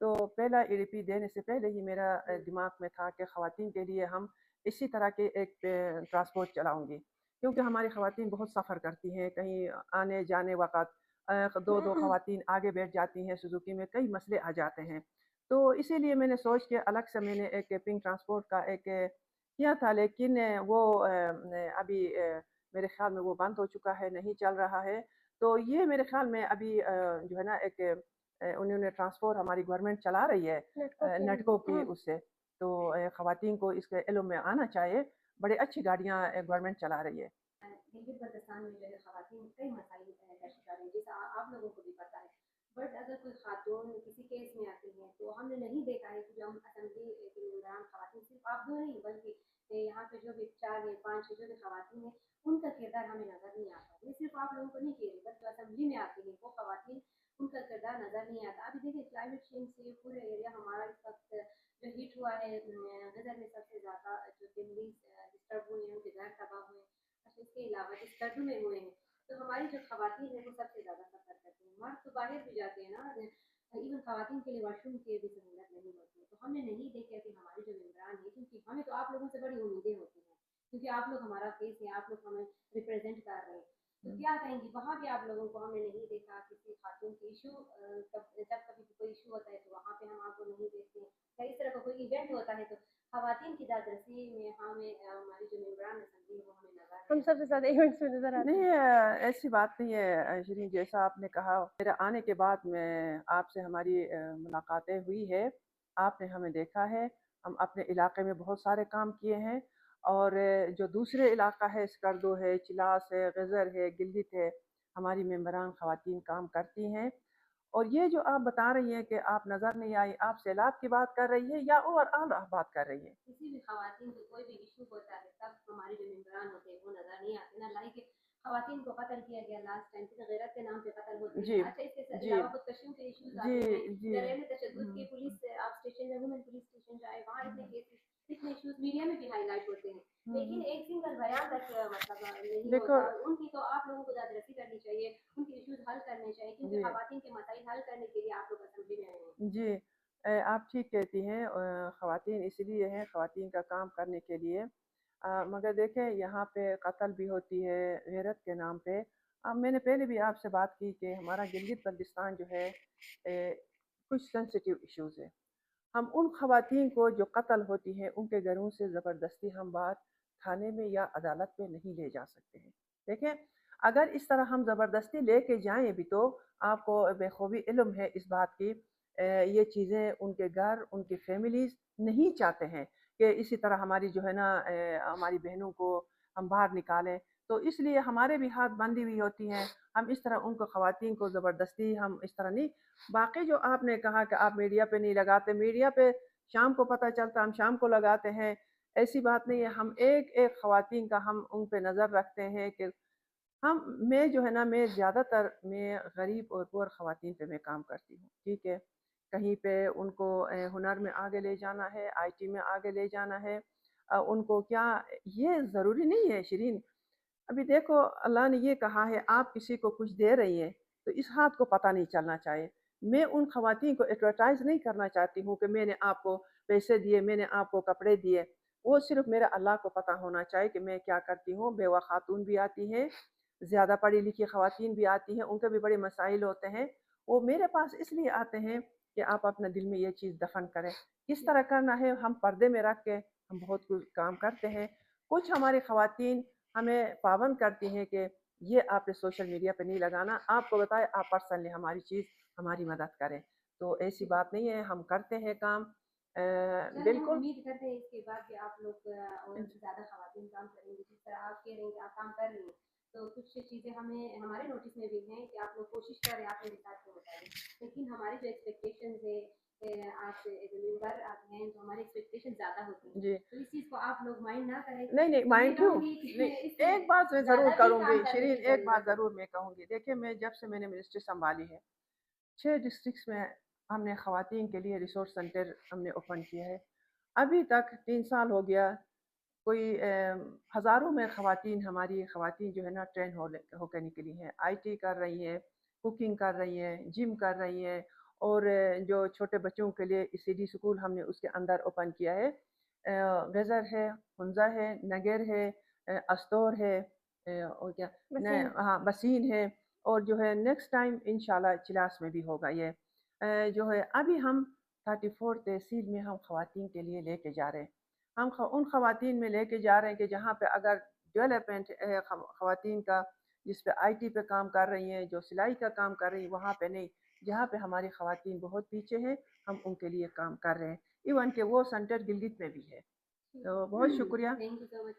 تو پہلا EDP دینے سے پہلے ہی میرا دماغ میں تھا کہ خواتین کے لیے ہم اسی طرح کے ایک ٹرانسپورٹ چلاؤں گی، کیونکہ ہماری خواتین بہت سفر کرتی ہیں، کہیں آنے جانے وقت دو دو خواتین آگے بیٹھ جاتی ہیں سوزوکی میں، کئی مسئلے آ جاتے ہیں۔ تو اسی لیے میں نے سوچ کے الگ سے میں نے ایک پنک ٹرانسپورٹ کا ایک کیا تھا، لیکن وہ ابھی میرے خیال میں وہ بند ہو چکا ہے، نہیں چل رہا ہے۔ تو یہ میرے خیال میں ابھی جو ہے نا ایک انہوں نے ٹرانسپورٹ ہماری گورنمنٹ چلا رہی ہے نیٹکو کی اس سے، تو خواتین کو اس کے علم میں آنا چاہیے، بڑے اچھی گاڑیاں گورنمنٹ چلا رہی ہے۔ گلگت بلتستان میں جو ہے خواتین کئی مسائل کا شکار ہیں، جیسا آپ لوگوں کو بھی پتہ ہے، بٹ اگر کوئی خاتون کسی کیس میں آتی ہے تو ہم نے نہیں دیکھا ہے کہ جو ہم اسمبلی کے ممبران خواتین صرف آپ دو نہیں بلکہ یہاں پہ جو بھی 4 یا 5 جو بھی خواتین ہیں ان کا کردار ہمیں نظر نہیں آتا۔ یہ صرف آپ لوگوں کو نہیں کہہ رہی بلکہ اسمبلی میں آتی ہے وہ خواتین، ان کا کردار نظر نہیں آتا۔ ابھی دیکھیں کلائمیٹ چینج سے پورے ایریا ہمارا اس وقت جو ہیٹ ہوا ہے، غزہ میں سب سے زیادہ جو فیملیز ڈسٹرب ہوئے ہیں، ان کے گھر تباہ ہوئے ہیں، اس کے علاوہ جس سردیوں میں ہوئے ہیں، تو ہماری جو خواتین ہیں وہ سب سے زیادہ سفر کرتی ہیں۔ مرد تو باہر بھی جاتے ہیں نا، ایون خواتین کے لیے واش روم کی بھی سہولت نہیں ہوتی ہے۔ تو ہم نے نہیں دیکھا کہ ہمارے جو ممبران ہیں، کیونکہ ہمیں تو آپ لوگوں سے بڑی امیدیں ہوتی ہیں، کیونکہ آپ لوگ ہمارا فیس ہیں، آپ لوگ ہمیں ریپرزینٹ کر رہے ہیں، تو کیا کہیں گی وہاں بھی آپ لوگوں کو ہم نے نہیں دیکھا کسی خاتون کی ایشو، جب کبھی کوئی ایشو ہوتا ہے تو وہاں پہ ہم آپ کو نہیں دیکھتے ہیں، اس طرح کا کوئی ایونٹ ہوتا ہے تو خواتین کی دادرسی میں ہمیں ہماری جو ممبران اسمبلی ہے وہ ہمیں نظر ہم سب سے زیادہ ایونٹس میں نظر آتے ہیں۔ نہیں ایسی بات نہیں ہے شیرین، جیسا آپ نے کہا میرے آنے کے بعد میں آپ سے ہماری ملاقاتیں ہوئی ہے، آپ نے ہمیں دیکھا ہے، ہم اپنے علاقے میں بہت سارے کام کیے ہیں، اور جو دوسرے علاقہ ہے اسکردو ہے، چلاس ہے، غزر ہے، گلگت ہے، ہماری ممبران خواتین کام کرتی ہیں۔ اور یہ جو آپ بتا رہی ہیں کہ آپ نظر نہیں آئی، آپ سیلاب کی بات کر رہی ہیں یا اوور آل بات کر رہی ہیں؟ کسی بھی خواتین کو کوئی بھی ایشو ہوتا ہے تب ہمارے جو ممبران ہوتے ہیں وہ نظر نہیں آتے نا، لائک خواتین کو قتل کیا گیا لاسٹ ٹائم پھر غیرت کے نام پہ قتل ہوتے جی ہیں۔ اچھا اس کے جی علاوہ خودکشیوں کے ایشوز جی آتے ہیں، جی ذرائع تشدد کے پولیس آپ اسٹیشن میں وومن پولیس اسٹیشن جائے وہاں اتنے کیسز اتنے ایشوز میڈیا میں بھی ہائی لائٹ ہوتے ہیں، لیکن ایک سنگل بیان تک مطلب نہیں دیکھو ہوتا۔ ان کی تو آپ لوگوں کو دادرسی کرنی چاہیے، ان کے ایشوز حل کرنے چاہیے، کیونکہ جی خواتین کے مسائل حل کرنے کے لیے آپ لوگ اسمبلی میں آئے ہیں۔ جی آپ ٹھیک کہتی ہیں، خواتین اس لیے ہیں خواتین کا کام کرنے کے لیے، مگر دیکھیں یہاں پہ قتل بھی ہوتی ہے غیرت کے نام پہ۔ اب میں نے پہلے بھی آپ سے بات کی کہ ہمارا گلگت بلتستان جو ہے کچھ سینسیٹیو ایشوز ہے، ہم ان خواتین کو جو قتل ہوتی ہیں ان کے گھروں سے زبردستی ہم بات تھانے میں یا عدالت میں نہیں لے جا سکتے ہیں۔ دیکھیں اگر اس طرح ہم زبردستی لے کے جائیں بھی تو آپ کو بخوبی علم ہے اس بات کی، یہ چیزیں ان کے گھر ان کی فیملیز نہیں چاہتے ہیں کہ اسی طرح ہماری جو ہے نا ہماری بہنوں کو ہم باہر نکالیں، تو اس لیے ہمارے بھی ہاتھ بندھی ہوئی ہوتی ہیں، ہم اس طرح ان کو خواتین کو زبردستی ہم اس طرح نہیں۔ باقی جو آپ نے کہا کہ آپ میڈیا پہ نہیں لگاتے، میڈیا پہ شام کو پتہ چلتا ہم شام کو لگاتے ہیں، ایسی بات نہیں ہے، ہم ایک ایک خواتین کا ہم ان پہ نظر رکھتے ہیں کہ میں جو ہے نا میں زیادہ تر میں غریب اور پور خواتین پہ میں کام کرتی ہوں، ٹھیک ہے، کہیں پہ ان کو ہنر میں آگے لے جانا ہے، IT میں آگے لے جانا ہے، ان کو کیا یہ ضروری نہیں ہے شیرین، ابھی دیکھو اللہ نے یہ کہا ہے آپ کسی کو کچھ دے رہی ہیں تو اس ہاتھ کو پتہ نہیں چلنا چاہیے۔ میں ان خواتین کو ایڈورٹائز نہیں کرنا چاہتی ہوں کہ میں نے آپ کو پیسے دیے، میں نے آپ کو کپڑے دیے، وہ صرف میرا اللہ کو پتہ ہونا چاہیے کہ میں کیا کرتی ہوں۔ بیوہ خاتون بھی آتی ہیں، زیادہ پڑھی لکھی خواتین بھی آتی ہیں، ان کے بھی بڑے مسائل ہوتے ہیں، وہ میرے پاس اس لیے آتے ہیں کہ آپ اپنے دل میں یہ چیز دفن کریں، کس طرح کرنا ہے ہم پردے میں رکھ کے ہم بہت کچھ کام کرتے ہیں۔ کچھ ہماری خواتین ہمیں پابند کرتی ہیں کہ یہ آپ نے سوشل میڈیا پہ نہیں لگانا، آپ کو بتائے آپ پرسنلی ہماری چیز ہماری مدد کریں، تو ایسی بات نہیں ہے، ہم کرتے ہیں کام بالکل۔ امید کرتے ہیں اس کے بعد بھی آپ لوگ اور زیادہ خواتین کام کریں گے، جس طرح آپ کہہ رہے ہیں کہ آپ کام کر رہی ہیں، تو کچھ چیزیں ہمیں ہمارے نوٹس میں بھی ہیں کہ آپ لوگ کوشش کر رہے ہیں آپ میرے ساتھ کو بتائیں، لیکن ہماری جو ایکسپیکٹیشنز ہے آپ ممبر آپ ہیں تو ہماری ایکسپیکٹیشن زیادہ ہوتی ہیں، جی تو اس چیز کو آپ لوگ مائنڈ نہ کریں۔ نہیں نہیں مائنڈ کیوں نہیں، ایک بات میں ضرور کروں گی شیرین، ایک بات ضرور میں کہوں گی، دیکھیں میں جب سے میں نے منسٹری سنبھالی ہے 6 ڈسٹرکٹس میں ہم نے خواتین کے لیے ریسورس سینٹر ہم نے اوپن کیا ہے، ابھی تک 3 سال ہو گیا، کوئی ہزاروں میں خواتین ہماری خواتین جو ہے نا ٹرین ہو کے نکلی ہیں، IT کر رہی ہیں، کوکنگ کر رہی ہیں، جم کر رہی ہیں، اور جو چھوٹے بچوں کے لیے ECD اسکول ہم نے اس کے اندر اوپن کیا ہے. غزر ہے، حنزہ ہے، نگر ہے، استور ہے، اور کیا بسیم ہاں بسین ہے، اور جو ہے نیکسٹ ٹائم انشاءاللہ چلاس میں بھی ہوگا یہ. جو ہے ابھی ہم 34 تحصیل میں ہم خواتین کے لیے لے کے جا رہے ہیں. ہم ان خواتین میں لے کے جا رہے ہیں کہ جہاں پہ اگر ڈیولپمنٹ ہے خواتین کا، جس پہ IT پہ کام کر رہی ہیں، جو سلائی کا کام کر رہی ہیں، وہاں پہ نہیں. جہاں پہ ہماری خواتین بہت پیچھے ہیں ہم ان کے لیے کام کر رہے ہیں. ایون کہ وہ سینٹر گلگت میں بھی ہے. تو بہت شکریہ. Thank you so much.